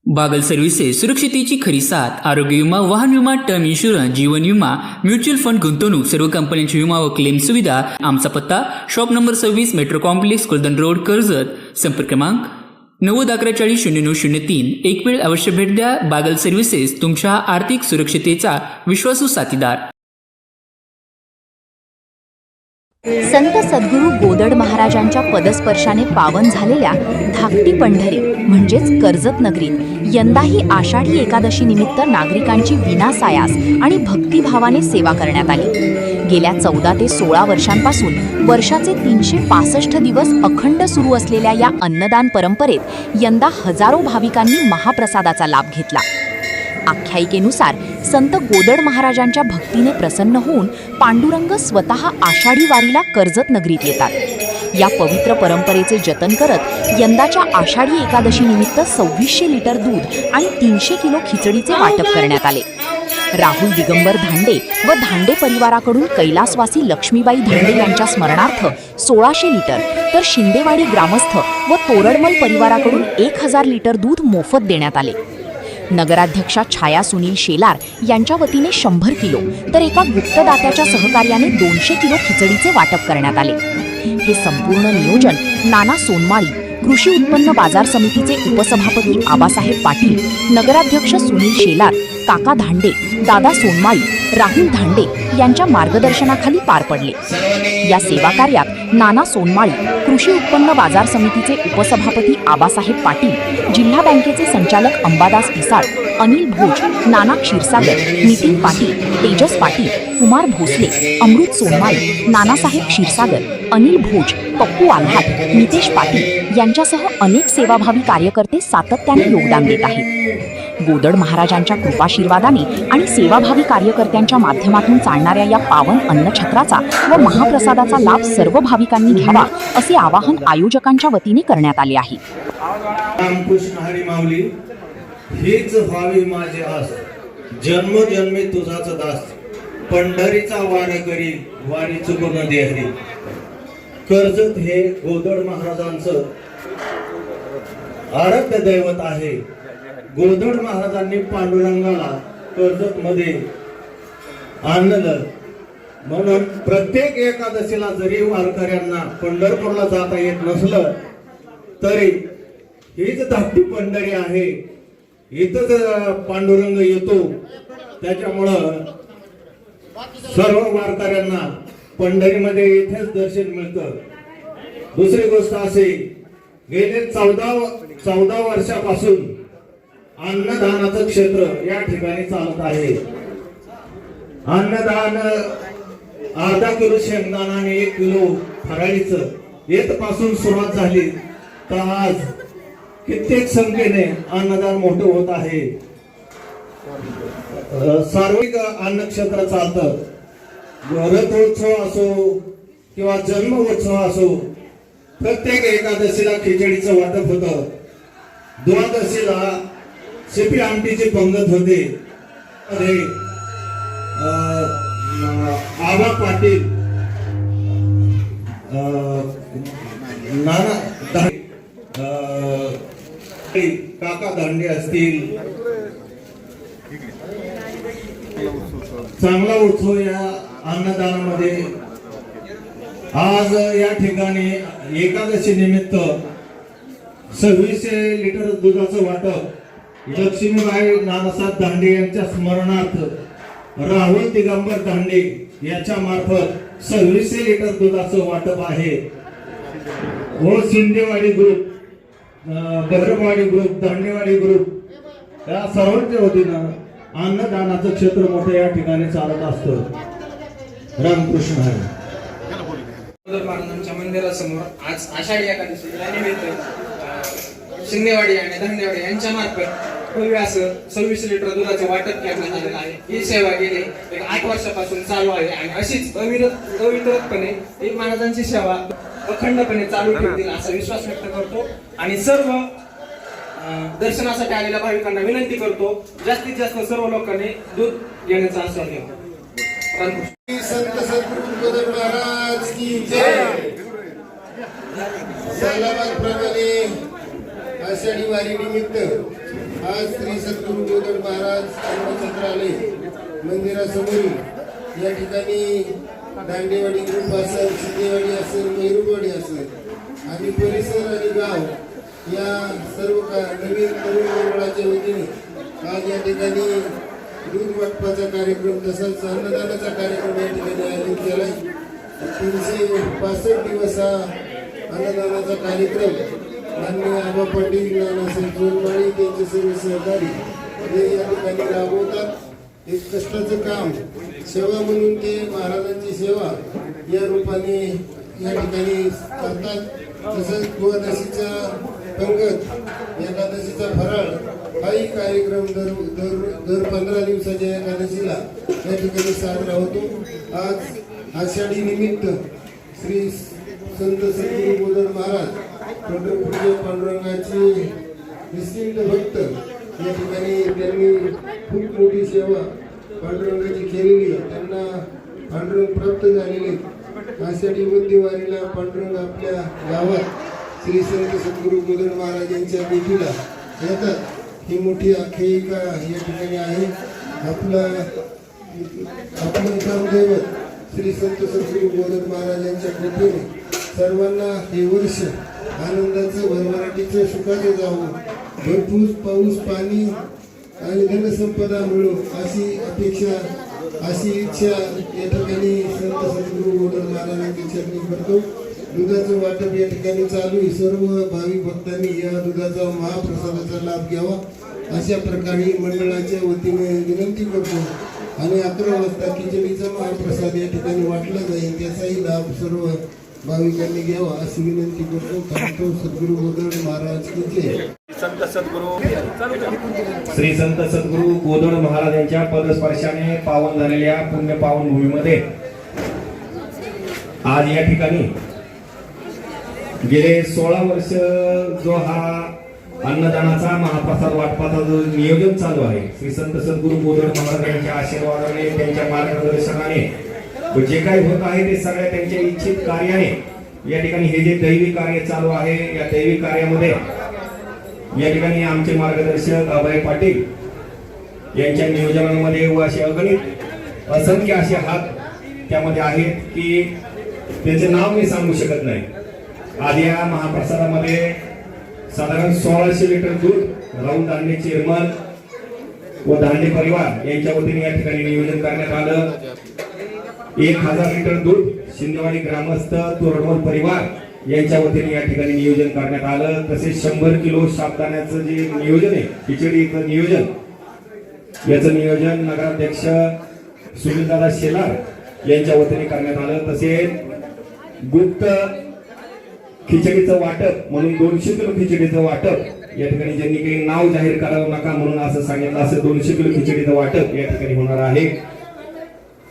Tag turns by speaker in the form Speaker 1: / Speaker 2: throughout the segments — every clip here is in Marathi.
Speaker 1: बागल सर्व्हिसेस सुरक्षितेची खरी साथ। आरोग्य विमा, वाहन विमा, टर्म इन्शुरन्स, जीवन विमा, म्युच्युअल फंड, गुंतवणूक, सर्व कंपन्यांची विमा व क्लेम सुविधा। आमचा पत्ता shop number 26, metro complex, Kuldan road, Karjat. संपर्क क्रमांक 9011400903। एक वेळ अवश्य भेट द्या। बागल सर्व्हिसेस, तुमच्या आर्थिक सुरक्षितेचा विश्वासू साथीदार।
Speaker 2: संत सद्गुरू गोदड महाराजांच्या पदस्पर्शाने पावन झालेल्या धाकटी पंढरी म्हणजेच कर्जत नगरीत यंदाही आषाढी एकादशी निमित्त नागरिकांची विनासायास आणि भक्तिभावाने सेवा करण्यात आली। गेल्या 14 ते 16 वर्षांपासून वर्षाचे 365 दिवस अखंड सुरू असलेल्या या अन्नदान परंपरेत यंदा हजारो भाविकांनी महाप्रसादाचा लाभ घेतला। आख्यायिकेनुसार संत गोदड महाराजांच्या भक्तीने प्रसन्न होऊन पांडुरंग स्वतः आषाढी वारीला कर्जत नगरीत येतात। या पवित्र परंपरेचे जतन करत यंदाच्या आषाढी एकादशी निमित्त 2600 लिटर दूध आणि 300 किलो खिचडीचे वाटप करण्यात आले। राहुल दिगंबर धांडे व धांडे परिवाराकडून कैलासवासी लक्ष्मीबाई धांडे यांच्या स्मरणार्थ 1600 लिटर, तर शिंदेवाडी ग्रामस्थ व तोरडमल परिवाराकडून 1000 लिटर दूध मोफत देण्यात आले। नगराध्यक्षा छाया सुनील शेलार यांच्या वतीने 100 किलो, तर एका गुप्तदात्याच्या सहकार्याने 200 किलो खिचडीचे वाटप करण्यात आले। हे संपूर्ण नियोजन नाना सोनमाळी, कृषी उत्पन्न बाजार समितीचे उपसभापती आबासाहेब पाटील, नगराध्यक्ष सुनील शेलार, काका धांडे, दादा सोनमाळी, राहुल धांडे यांच्या मार्गदर्शनाखाली पार पडले। या सेवा कार्यात नाना सोनमाळी, कृषी उत्पन्न बाजार समितीचे उपसभापती आबासाहेब पाटील, जिल्हा बँकेचे संचालक अंबादास पिसाळ, अनिल भोज, नाना क्षीरसागर, नितीन पाटील, तेजस पाटील, कुमार भोसले, अमृत सोनमाळी, नानासाहेब क्षीरसागर, अनिल भोज, पप्पू आल्हाट, नितेश पाटील यांच्यासह अनेक सेवाभावी कार्यकर्ते सातत्याने योगदान देत आहेत। गोदड महाराजांच्या कृपाशीर्वादाने आणि सेवाभावी कार्यकर्त्यांच्या माध्यमातून चालणाऱ्या या पावन अन्नछत्राचा व महाप्रसादाचा लाभ सर्व भाविकांनी घ्यावा असे आवाहन आयोजकांच्या वतीने करण्यात आले आहे।
Speaker 3: रामकृष्ण हरी माऊली, हीच व्हावी माझी आस, जन्मजन्मी तुझाच दास, पंढरीचा वार करी, वारी चुकून दे हरी। कर्जत हे गोदड महाराजांचं आराध्य दैवत आहे। गोदड महाराजांनी पांडुरंगाला कर्जत मध्ये आणलं, म्हणून प्रत्येक एकादशीला जरी वारकऱ्यांना पंढरपूरला जाता येत नसलं तरी हीच धाकटी पंढरी आहे, इथंच पांडुरंग येतो। त्याच्यामुळं सर्व वारकऱ्यांना पंढरीमध्ये इथेच दर्शन मिळतं। दुसरी गोष्ट अशी, गेले 14 वर्षापासून अन्नदानाचं क्षेत्र या ठिकाणी चालत आहे। अन्नदान अर्धा किलो शेंगदाणा आणि 1 किलो फराळीचं येथपासून सुरुवात झाली तर आज कित्येक संख्येने अन्नदान मोठं होत आहे। सार्वजनिक अन्न क्षेत्र चालतं, रथोत्सव असो किंवा जन्म उत्सव असो, प्रत्येक एकादशीला खिचडीचं वाटप होतं, द्वादशीला शेपी आमटीची पंगत होते। आबा पाटील, नाना काका दांडे असतील, चांगला उत्सव या अन्नदानामध्ये। आज या ठिकाणी एकादशी निमित्त 2600 लिटर दुधाचं वाटप लक्ष्मीबाई नानासाहेब धांडे यांच्या स्मरणार्थ राहुल दिगंबर धांडे याच्या मार्फत 2600 लिटर दुधाचं वाटप आहे। व शिंदेवाडी ग्रुप, भद्रवाडी ग्रुप, धांडेवाडी ग्रुप या सर्वांच्या वतीनं अन्नदानाचं क्षेत्र मोठं या ठिकाणी चालत असतं। रामकृष्ण हरी।
Speaker 4: महाराजांच्या मंदिरासमोर आज आषाढी एकादशी निमित्त शिंदेवाडी आणि धांडेवाडी यांच्या मार्फत भव्य असं 2600 लिटर दुधाचे वाटप करण्यात आलेलं आहे। ही सेवा गेली 8 वर्षापासून चालू आहे आणि अशीच अविरतपणे ही महाराजांची सेवा अखंडपणे चालू ठेवतील असा विश्वास व्यक्त करतो आणि सर्व दर्शनासाठी आलेल्या भाविकांना विनंती करतो, जास्तीत जास्त सर्व लोकांनी दूध घेण्याचा आस्वाद घ्यावा।
Speaker 5: संत सद्गुरू गोदड महाराज की जय। प्रमाणे आषाढी वारी निमित्त आज श्री सद्गुरू गोदड महाराज छत्रालय मंदिरासमोर या ठिकाणी दांडेवाडी ग्रुप असेल, शिंदेवाडी असेल, मैरूवाडी असेल आणि परिसर आणि गाव या सर्व नवीन तरुण मंडळाच्या वतीने आज या ठिकाणी दूध वाटपाचा कार्यक्रम तसंच अन्नदानाचा कार्यक्रम या ठिकाणी आयोजित केला आहे. 365 दिवस हा अन्नदानाचा कार्यक्रम माननीय आबा पाटील, नानासाहेब जोंधमाळी त्यांचे सर्व सहकारी हे या ठिकाणी राबवतात. एक कष्टाचं काम सेवा म्हणून ते महाराजांची सेवा या रूपाने या ठिकाणी करतात. तसंच द्वादशीचा पंगत, एकादशीचा फराळ हाही कार्यक्रम दर 15 दिवसाच्या एकादशीला या ठिकाणी साजरा होतो. आज आषाढी निमित्त श्री संत सद्गुरू गोदड महाराज पंढरपूरचे पांडुरंगाचे निश्चिंत भक्त या ठिकाणी त्यांनी खूप मोठी सेवा पांडुरंगाची केलेली, त्यांना पांडुरंग प्राप्त झालेले. आषाढी मध्यवारीला पांडुरंग आपल्या गावात श्री संत सद्गुरू गोदड महाराज यांच्या भेटीला येतात. ही मोठी आख्यायिका या ठिकाणी आहे. आपलं दैवत श्री संत सद्गुरू गोदड महाराज यांच्या कृपेने सर्वांना हे वर्ष आनंदाचं, भरभराटीचं, सुखाचं जावं, भरपूर पाऊस पाणी आणि धनसंपदा मिळो अशी अपेक्षा, अशी इच्छा या ठिकाणी संत सद्गुरू गोदड महाराजांच्या चरणी करतो. दुधाचं वाटप या ठिकाणी चालू आहे. सर्व भाविक भक्तांनी या दुधाचा महाप्रसादाचा लाभ घ्यावा अशा प्रकारे मंडळाच्या वतीने विनंती करतो. आणि 11 वाजता खिचडीचा महाप्रसाद या ठिकाणी वाटला जाईल, त्याचाही लाभ सर्व भाविकांनी घ्यावा अशी विनंती करतो. थांबतो. सद्गुरू गोदड महाराज की जय.
Speaker 6: श्री संत सद्गुरू गोदड महाराज यांच्या पदस्पर्शाने पावन झालेल्या पुण्य पावन भूमीमध्ये आज या ठिकाणी गेले 16 वर्ष जो हा अन्नदानाचा महाप्रसाद वाटपाचा जो नियोजन चालू आहे, श्री संत सद्गुरू गोदड महाराज यांच्या आशीर्वादाने, त्यांच्या मार्गदर्शनाने जे काही होत आहे ते सगळ्या त्यांच्या इच्छित कार्याने या ठिकाणी हे जे दैवी कार्य चालू आहे, या दैवी कार्यामध्ये या ठिकाणी आमचे मार्गदर्शक अभय पाटील यांच्या नियोजनामध्ये व असे अगणित असंख्य असे हात त्यामध्ये आहेत की त्याचे नाव मी सांगू शकत नाही. आज या महाप्रसादामध्ये साधारण 1600 लिटर दूध राऊंड दांडे चेअरमन व दांडे परिवार यांच्या वतीने या ठिकाणी नियोजन करण्यात आलं. 1000 लिटर दूध शिंदेवाडी ग्रामस्थ तोरडमल परिवार यांच्या वतीने या ठिकाणी नियोजन करण्यात आलं. तसेच 100 किलो साबुदाण्याचं जे नियोजन आहे, खिचडीचं नियोजन, याचं नियोजन नगराध्यक्ष सुनीलदादा शेलार यांच्या वतीने करण्यात आलं. तसेच गुप्त खिचडीचं वाटप म्हणून 200 किलो खिचडीचं वाटप या ठिकाणी ज्यांनी काही नाव जाहीर करावं नका म्हणून असं सांगितलं, असं 200 किलो खिचडीचं वाटप या ठिकाणी होणार आहे.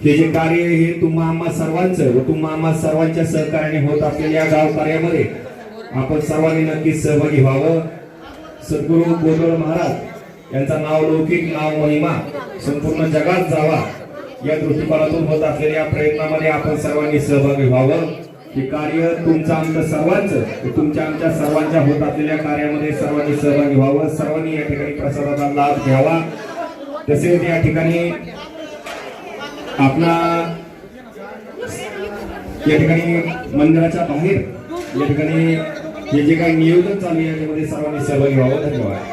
Speaker 6: हे जे कार्य हे तुम्हा आम्हा सर्वांचं व तुम्हा आम्हा सर्वांच्या सहकार्याने होत असलेल्या गाव कार्यामध्ये आपण सर्वांनी नक्कीच सहभागी व्हावं. सद्गुरू गोदड महाराज यांचा नाव लौकिक, नाव महिमा संपूर्ण जगात जावा या दृष्टिकोनातून होत असलेल्या प्रयत्नामध्ये आपण सर्वांनी सहभागी व्हावं. हे कार्य तुमचं आमचं सर्वांचं, तुमच्या आमच्या सर्वांच्या होत असलेल्या कार्यामध्ये सर्वांनी सहभागी व्हावं. सर्वांनी या ठिकाणी प्रसादाचा लाभ घ्यावा. तसेच या ठिकाणी आपला या ठिकाणी मंदिराच्या बाहेर या ठिकाणी हे जे काही नियोजन चालू आहे याच्यामध्ये सर्वांनी सहभागी व्हावं. धन्यवाद.